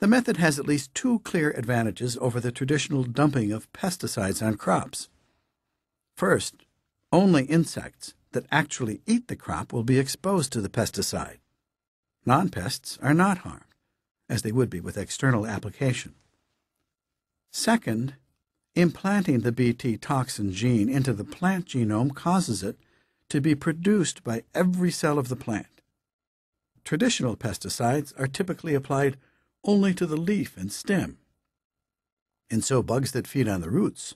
The method has at least two clear advantages over the traditional dumping of pesticides on crops. First, only insects that actually eat the crop will be exposed to the pesticide. Non-pests are not harmed, as they would be with external application. Second, implanting the Bt toxin gene into the plant genome causes it to be produced by every cell of the plant. Traditional pesticides are typically applied only to the leaf and stem, and so bugs that feed on the roots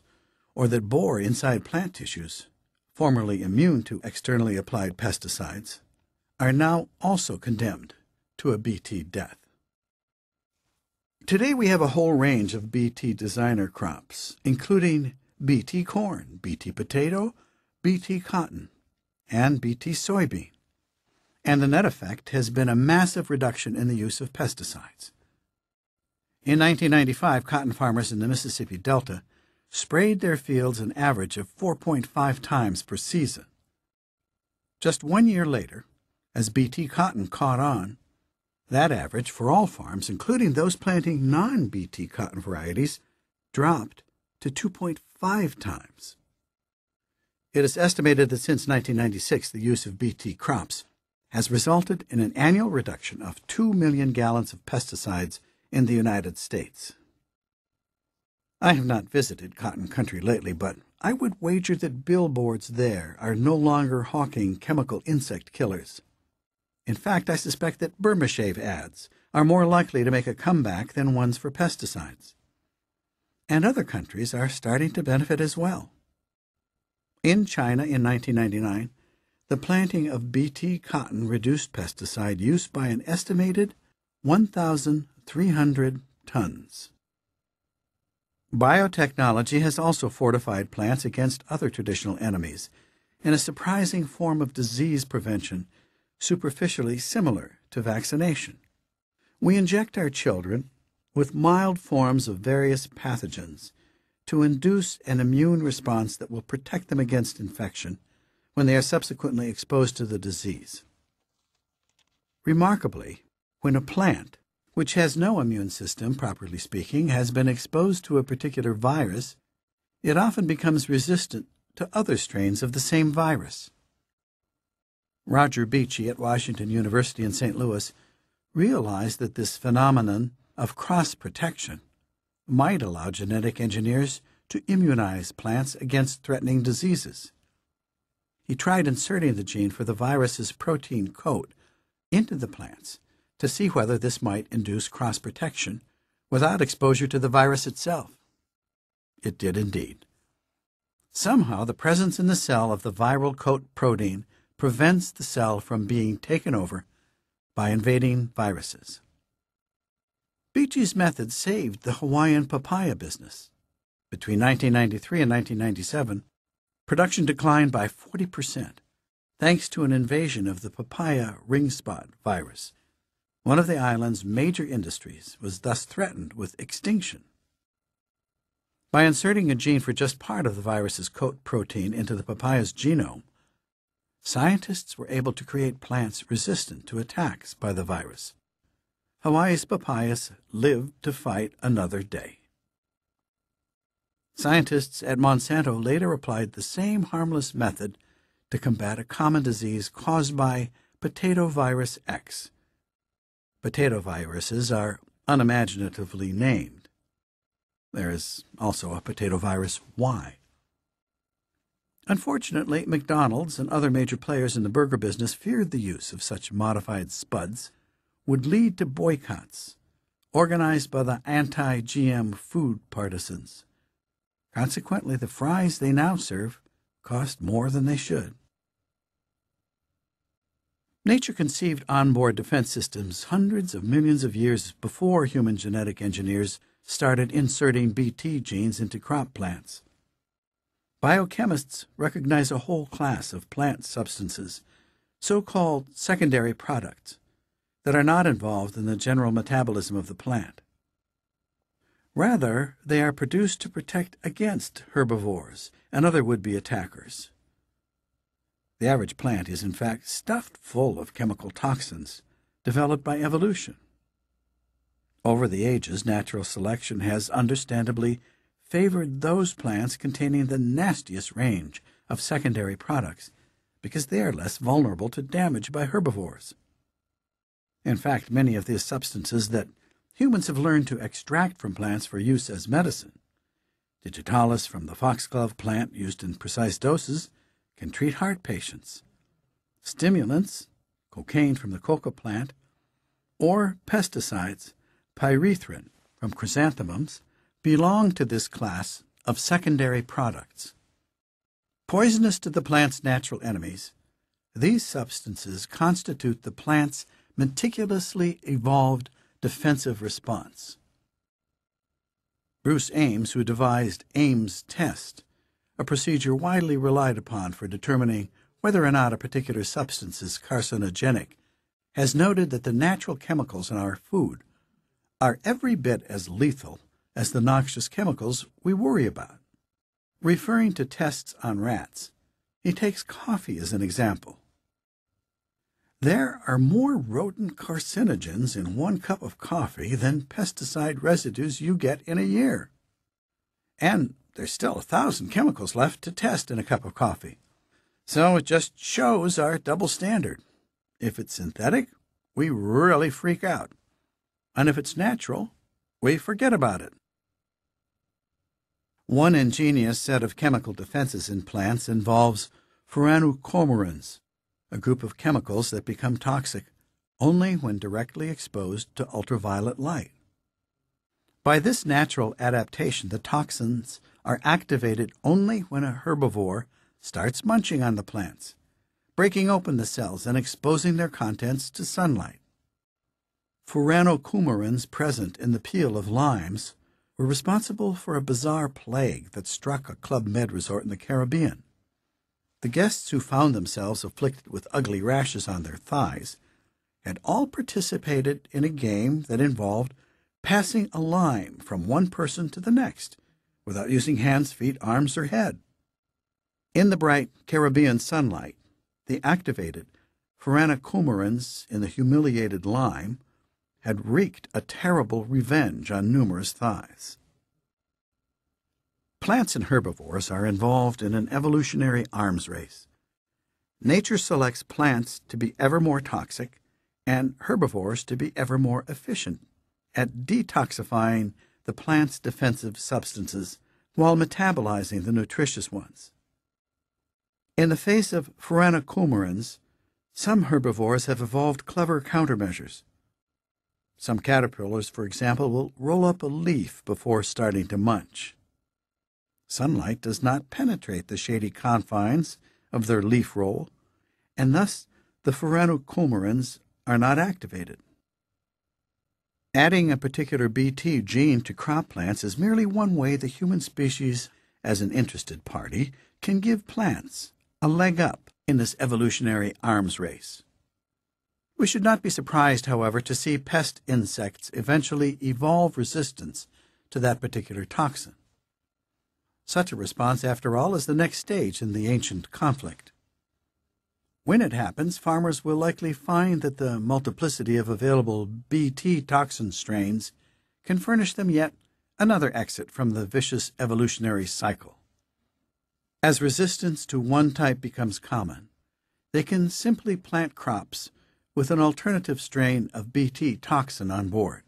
or that bore inside plant tissues, formerly immune to externally applied pesticides, are now also condemned to a Bt death. Today we have a whole range of Bt designer crops, including Bt corn, Bt potato, Bt cotton, and Bt soybean. And the net effect has been a massive reduction in the use of pesticides. In 1995, cotton farmers in the Mississippi Delta sprayed their fields an average of 4.5 times per season. Just 1 year later, as Bt cotton caught on, that average for all farms, including those planting non-Bt cotton varieties, dropped to 2.5 times. It is estimated that since 1996, the use of Bt crops has resulted in an annual reduction of 2 million gallons of pesticides in the United States. I have not visited cotton country lately, but I would wager that billboards there are no longer hawking chemical insect killers. In fact, I suspect that Burma Shave ads are more likely to make a comeback than ones for pesticides. And other countries are starting to benefit as well. In China in 1999, the planting of Bt cotton reduced pesticide use by an estimated 1,300 tons. Biotechnology has also fortified plants against other traditional enemies in a surprising form of disease prevention superficially similar to vaccination. We inject our children with mild forms of various pathogens to induce an immune response that will protect them against infection when they are subsequently exposed to the disease. Remarkably, when a plant, which has no immune system, properly speaking, has been exposed to a particular virus, it often becomes resistant to other strains of the same virus. Roger Beachy at Washington University in St. Louis realized that this phenomenon of cross-protection might allow genetic engineers to immunize plants against threatening diseases. He tried inserting the gene for the virus's protein coat into the plants to see whether this might induce cross-protection without exposure to the virus itself. It did indeed. Somehow, the presence in the cell of the viral coat protein prevents the cell from being taken over by invading viruses. Beachy's method saved the Hawaiian papaya business. Between 1993 and 1997, production declined by 40%, thanks to an invasion of the papaya ring spot virus. One of the island's major industries was thus threatened with extinction. By inserting a gene for just part of the virus's coat protein into the papaya's genome, scientists were able to create plants resistant to attacks by the virus. Hawaii's papayas lived to fight another day. Scientists at Monsanto later applied the same harmless method to combat a common disease caused by potato virus X. Potato viruses are unimaginatively named. There is also a potato virus Y. Unfortunately, McDonald's and other major players in the burger business feared the use of such modified spuds would lead to boycotts organized by the anti-GM food partisans. Consequently, the fries they now serve cost more than they should. Nature conceived onboard defense systems hundreds of millions of years before human genetic engineers started inserting Bt genes into crop plants. Biochemists recognize a whole class of plant substances, so-called secondary products, that are not involved in the general metabolism of the plant. Rather, they are produced to protect against herbivores and other would-be attackers. The average plant is, in fact, stuffed full of chemical toxins developed by evolution. Over the ages, natural selection has understandably favored those plants containing the nastiest range of secondary products because they are less vulnerable to damage by herbivores. In fact, many of the substances that humans have learned to extract from plants for use as medicine, digitalis from the foxglove plant used in precise doses, can treat heart patients. Stimulants, cocaine from the coca plant, or pesticides, pyrethrin from chrysanthemums, belong to this class of secondary products. Poisonous to the plant's natural enemies, these substances constitute the plant's meticulously evolved defensive response. Bruce Ames, who devised Ames' test, a procedure widely relied upon for determining whether or not a particular substance is carcinogenic, has noted that the natural chemicals in our food are every bit as lethal as the noxious chemicals we worry about. Referring to tests on rats, he takes coffee as an example. There are more rodent carcinogens in 1 cup of coffee than pesticide residues you get in a year. And there's still 1,000 chemicals left to test in a cup of coffee. So it just shows our double standard. If it's synthetic, we really freak out. And if it's natural, we forget about it. One ingenious set of chemical defenses in plants involves furanocoumarins, a group of chemicals that become toxic only when directly exposed to ultraviolet light. By this natural adaptation, the toxins are activated only when a herbivore starts munching on the plants, breaking open the cells and exposing their contents to sunlight. Furanocoumarins present in the peel of limes were responsible for a bizarre plague that struck a Club Med resort in the Caribbean. The guests who found themselves afflicted with ugly rashes on their thighs had all participated in a game that involved passing a lime from one person to the next without using hands, feet, arms, or head. In the bright Caribbean sunlight, the activated furanocoumarins in the humiliated lime had wreaked a terrible revenge on numerous thighs. Plants and herbivores are involved in an evolutionary arms race. Nature selects plants to be ever more toxic and herbivores to be ever more efficient at detoxifying the plant's defensive substances while metabolizing the nutritious ones. In the face of furanocoumarins, some herbivores have evolved clever countermeasures. Some caterpillars, for example, will roll up a leaf before starting to munch. Sunlight does not penetrate the shady confines of their leaf roll, and thus the furanocoumarins are not activated. Adding a particular Bt gene to crop plants is merely one way the human species, as an interested party, can give plants a leg up in this evolutionary arms race. We should not be surprised, however, to see pest insects eventually evolve resistance to that particular toxin. Such a response, after all, is the next stage in the ancient conflict. When it happens, farmers will likely find that the multiplicity of available Bt toxin strains can furnish them yet another exit from the vicious evolutionary cycle. As resistance to one type becomes common, they can simply plant crops with an alternative strain of Bt toxin on board.